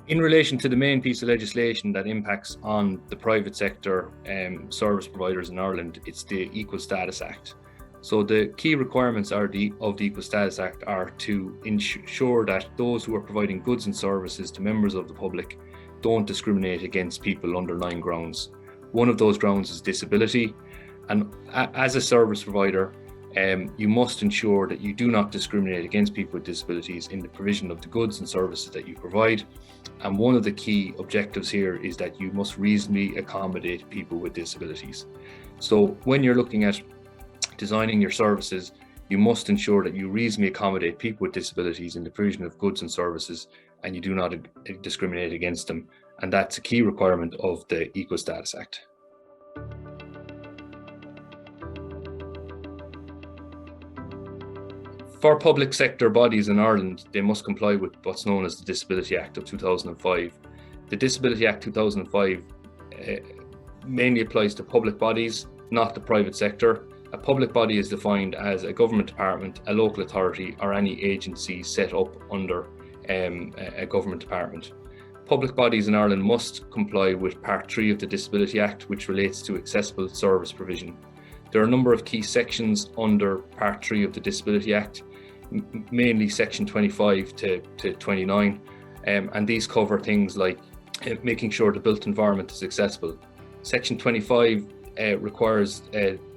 In relation to the main piece of legislation that impacts on the private sector service providers in Ireland, it's the Equal Status Act. So the key requirements of the Equal Status Act are to ensure that those who are providing goods and services to members of the public don't discriminate against people under 9 grounds. One of those grounds is disability, and as a service provider, you must ensure that you do not discriminate against people with disabilities in the provision of the goods and services that you provide. And one of the key objectives here is that you must reasonably accommodate people with disabilities. So when you're looking at designing your services, you must ensure that you reasonably accommodate people with disabilities in the provision of goods and services, and you do not discriminate against them. And that's a key requirement of the Equal Status Act. For public sector bodies in Ireland, they must comply with what's known as the Disability Act of 2005. The Disability Act 2005 mainly applies to public bodies, not the private sector. A public body is defined as a government department, a local authority, or any agency set up under a government department. Public bodies in Ireland must comply with Part 3 of the Disability Act, which relates to accessible service provision. There are a number of key sections under Part 3 of the Disability Act, mainly Section 25 to 29, and these cover things like making sure the built environment is accessible. Section 25 requires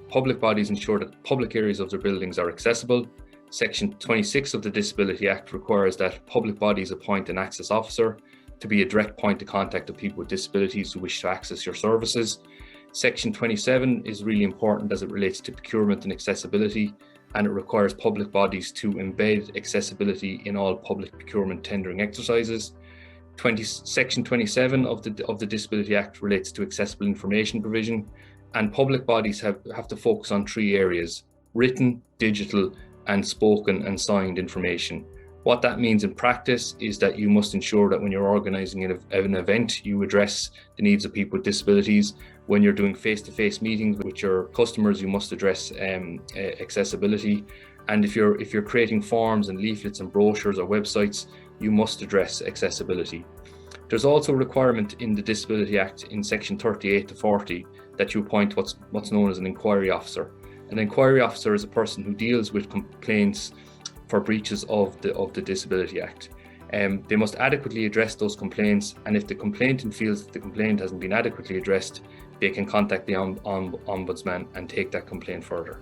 public bodies ensure that public areas of their buildings are accessible. Section 26 of the Disability Act requires that public bodies appoint an access officer to be a direct point of contact of people with disabilities who wish to access your services. Section 27 is really important as it relates to procurement and accessibility, and it requires public bodies to embed accessibility in all public procurement tendering exercises. Section 27 of the Disability Act relates to accessible information provision, and public bodies have to focus on 3 areas: written, digital, and spoken and signed information. What that means in practice is that you must ensure that when you're organising an event, you address the needs of people with disabilities. When you're doing face-to-face meetings with your customers, you must address accessibility. And if you're creating forms and leaflets and brochures or websites, you must address accessibility. There's also a requirement in the Disability Act in Section 38 to 40 that you appoint what's known as an inquiry officer. An inquiry officer is a person who deals with complaints for breaches of the Disability Act. They must adequately address those complaints, and if the complainant feels that the complaint hasn't been adequately addressed, they can contact the Ombudsman and take that complaint further.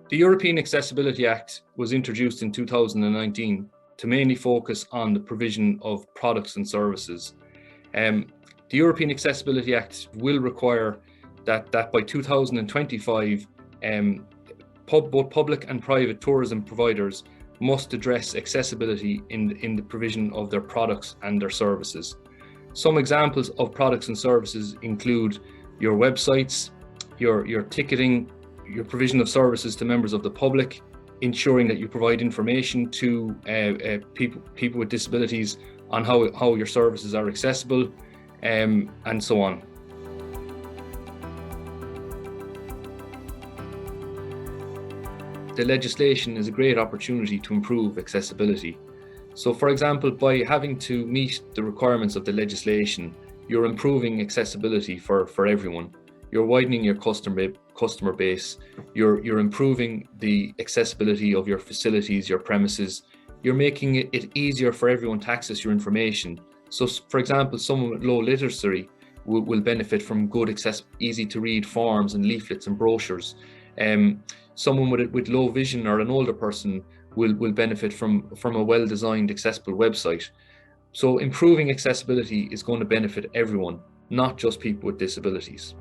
The European Accessibility Act was introduced in 2019 to mainly focus on the provision of products and services. The European Accessibility Act will require that by 2025, both public and private tourism providers must address accessibility in the provision of their products and their services. Some examples of products and services include your websites, your ticketing, your provision of services to members of the public, ensuring that you provide information to people with disabilities on how your services are accessible, and so on. The legislation is a great opportunity to improve accessibility. So, for example, by having to meet the requirements of the legislation, you're improving accessibility for everyone. You're widening your customer base. You're improving the accessibility of your facilities, your premises. You're making it easier for everyone to access your information. So, for example, someone with low literacy will benefit from good, easy to read forms and leaflets and brochures. Someone with low vision or an older person will benefit from a well-designed, accessible website. So improving accessibility is going to benefit everyone, not just people with disabilities.